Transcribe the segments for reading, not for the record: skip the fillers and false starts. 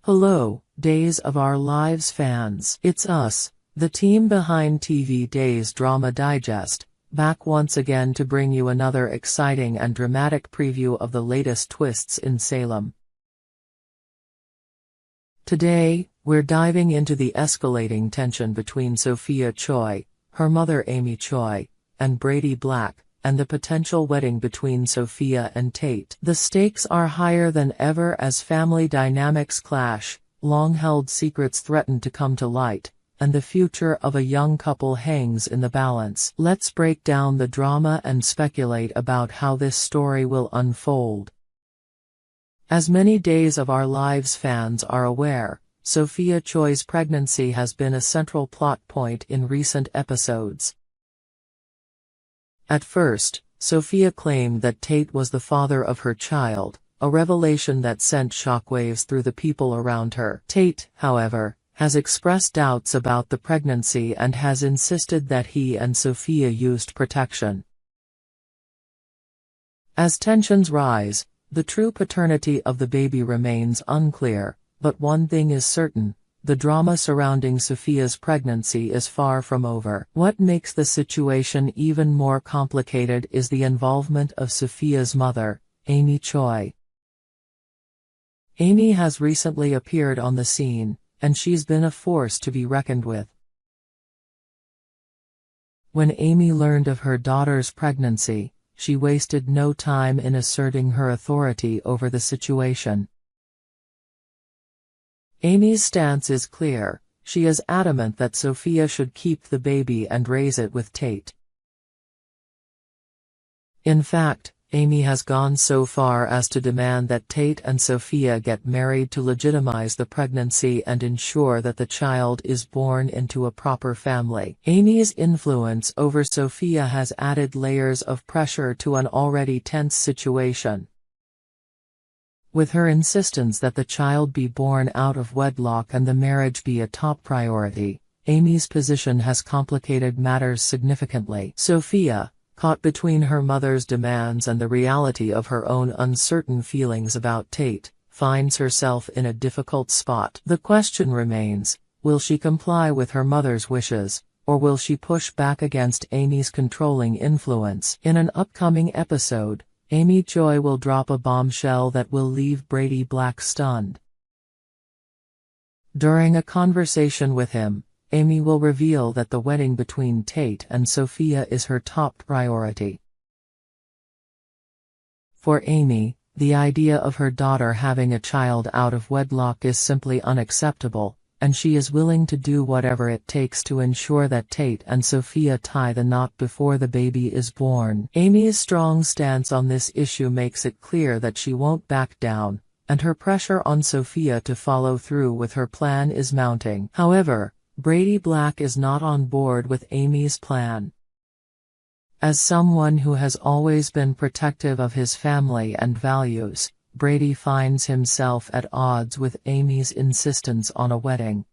Hello, Days of Our Lives fans. It's us, the team behind TV Days Drama Digest, back once again to bring you another exciting and dramatic preview of the latest twists in Salem. Today, we're diving into the escalating tension between Sophia Choy, her mother Amy Choy, and Brady Black, and the potential wedding between Sophia and Tate. The stakes are higher than ever as family dynamics clash, long-held secrets threaten to come to light, and the future of a young couple hangs in the balance. Let's break down the drama and speculate about how this story will unfold. As many Days of Our Lives fans are aware, Sophia Choy's pregnancy has been a central plot point in recent episodes. At first, Sophia claimed that Tate was the father of her child, a revelation that sent shockwaves through the people around her. Tate, however, has expressed doubts about the pregnancy and has insisted that he and Sophia used protection. As tensions rise, the true paternity of the baby remains unclear, but one thing is certain: the drama surrounding Sophia's pregnancy is far from over. What makes the situation even more complicated is the involvement of Sophia's mother, Amy Choy. Amy has recently appeared on the scene, and she's been a force to be reckoned with. When Amy learned of her daughter's pregnancy, she wasted no time in asserting her authority over the situation. Amy's stance is clear: she is adamant that Sophia should keep the baby and raise it with Tate. In fact, Amy has gone so far as to demand that Tate and Sophia get married to legitimize the pregnancy and ensure that the child is born into a proper family. Amy's influence over Sophia has added layers of pressure to an already tense situation. With her insistence that the child be born out of wedlock and the marriage be a top priority, Amy's position has complicated matters significantly. Sophia, caught between her mother's demands and the reality of her own uncertain feelings about Tate, finds herself in a difficult spot. The question remains: will she comply with her mother's wishes, or will she push back against Amy's controlling influence? In an upcoming episode, Amy Choy will drop a bombshell that will leave Brady Black stunned. During a conversation with him, Amy will reveal that the wedding between Tate and Sophia is her top priority. For Amy, the idea of her daughter having a child out of wedlock is simply unacceptable, and she is willing to do whatever it takes to ensure that Tate and Sophia tie the knot before the baby is born. Amy's strong stance on this issue makes it clear that she won't back down, and her pressure on Sophia to follow through with her plan is mounting. However, Brady Black is not on board with Amy's plan. As someone who has always been protective of his family and values, Brady finds himself at odds with Amy's insistence on a wedding.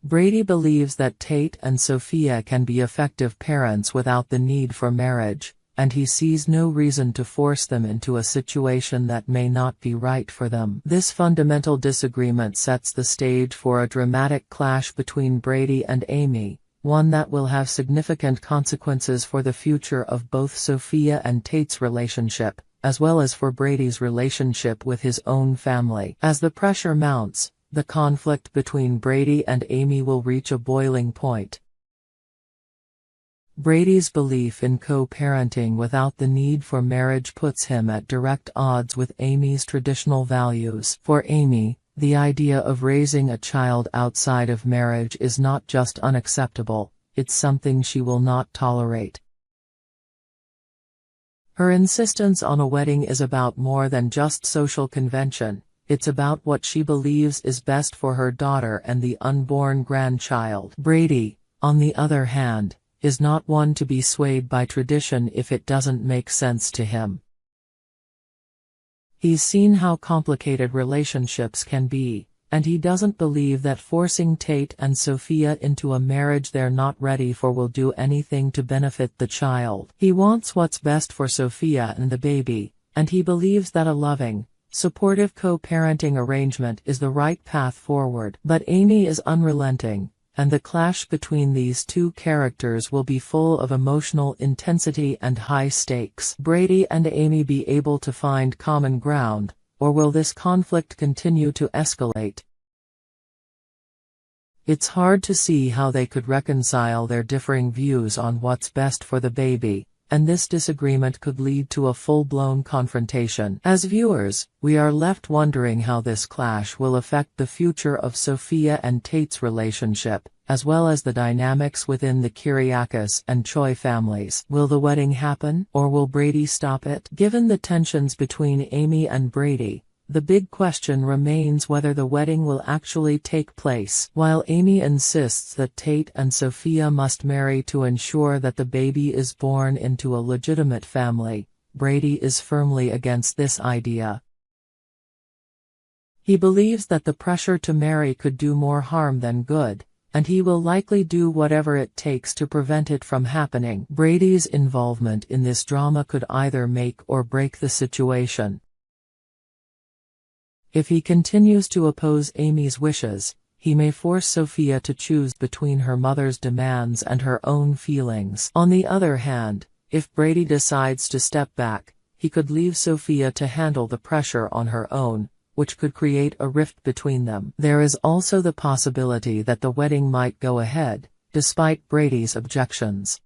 Brady believes that Tate and Sophia can be effective parents without the need for marriage, and he sees no reason to force them into a situation that may not be right for them. This fundamental disagreement sets the stage for a dramatic clash between Brady and Amy, one that will have significant consequences for the future of both Sophia and Tate's relationship, as well as for Brady's relationship with his own family. As the pressure mounts, the conflict between Brady and Amy will reach a boiling point. Brady's belief in co-parenting without the need for marriage puts him at direct odds with Amy's traditional values. For Amy, the idea of raising a child outside of marriage is not just unacceptable, it's something she will not tolerate. Her insistence on a wedding is about more than just social convention. It's about what she believes is best for her daughter and the unborn grandchild. Brady, on the other hand, is not one to be swayed by tradition if it doesn't make sense to him. He's seen how complicated relationships can be, and he doesn't believe that forcing Tate and Sophia into a marriage they're not ready for will do anything to benefit the child. He wants what's best for Sophia and the baby, and he believes that a loving, Supportive co-parenting arrangement is the right path forward. But Amy is unrelenting, and the clash between these two characters will be full of emotional intensity and high stakes. Brady and Amy be able to find common ground, or will this conflict continue to escalate? It's hard to see how they could reconcile their differing views on what's best for the baby, and this disagreement could lead to a full-blown confrontation. As viewers, we are left wondering how this clash will affect the future of Sophia and Tate's relationship, as well as the dynamics within the Kyriakis and Choy families. Will the wedding happen, or will Brady stop it? Given the tensions between Amy and Brady, the big question remains whether the wedding will actually take place. While Amy insists that Tate and Sophia must marry to ensure that the baby is born into a legitimate family, Brady is firmly against this idea. He believes that the pressure to marry could do more harm than good, and he will likely do whatever it takes to prevent it from happening. Brady's involvement in this drama could either make or break the situation. If he continues to oppose Amy's wishes, he may force Sophia to choose between her mother's demands and her own feelings. On the other hand, if Brady decides to step back, he could leave Sophia to handle the pressure on her own, which could create a rift between them. There is also the possibility that the wedding might go ahead, despite Brady's objections.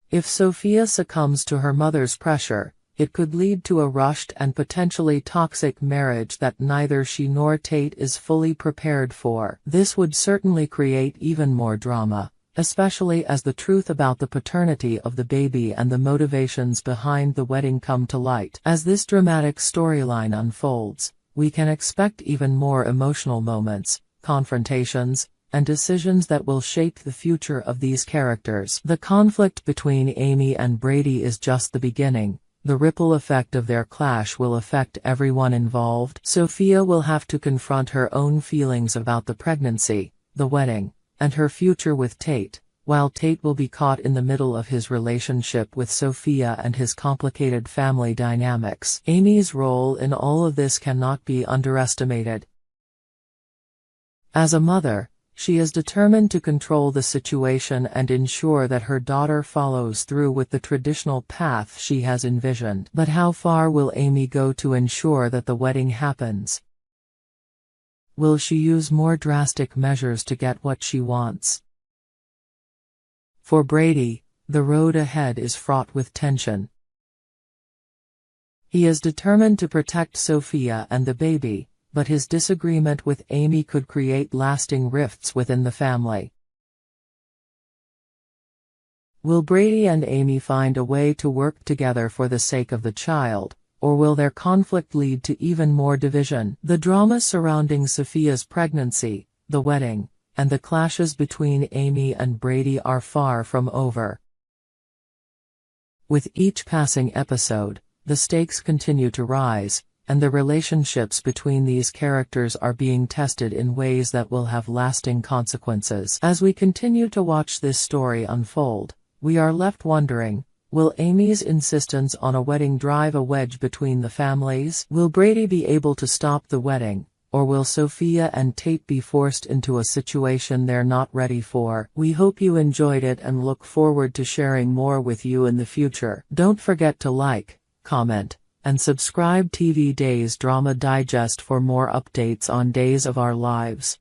If Sophia succumbs to her mother's pressure, it could lead to a rushed and potentially toxic marriage that neither she nor Tate is fully prepared for. This would certainly create even more drama, especially as the truth about the paternity of the baby and the motivations behind the wedding come to light. As this dramatic storyline unfolds, we can expect even more emotional moments, confrontations, and decisions that will shape the future of these characters. The conflict between Amy and Brady is just the beginning. The ripple effect of their clash will affect everyone involved. Sophia will have to confront her own feelings about the pregnancy, the wedding, and her future with Tate, while Tate will be caught in the middle of his relationship with Sophia and his complicated family dynamics. Amy's role in all of this cannot be underestimated. As a mother, she is determined to control the situation and ensure that her daughter follows through with the traditional path she has envisioned. But how far will Amy go to ensure that the wedding happens? Will she use more drastic measures to get what she wants? For Brady, the road ahead is fraught with tension. He is determined to protect Sophia and the baby, but his disagreement with Amy could create lasting rifts within the family. Will Brady and Amy find a way to work together for the sake of the child, or will their conflict lead to even more division? The drama surrounding Sophia's pregnancy, the wedding, and the clashes between Amy and Brady are far from over. With each passing episode, the stakes continue to rise, and the relationships between these characters are being tested in ways that will have lasting consequences. As we continue to watch this story unfold, we are left wondering, will Amy's insistence on a wedding drive a wedge between the families? Will Brady be able to stop the wedding, or will Sophia and Tate be forced into a situation they're not ready for? We hope you enjoyed it and look forward to sharing more with you in the future. Don't forget to like, comment, and subscribe TV Days Drama Digest for more updates on Days of Our Lives.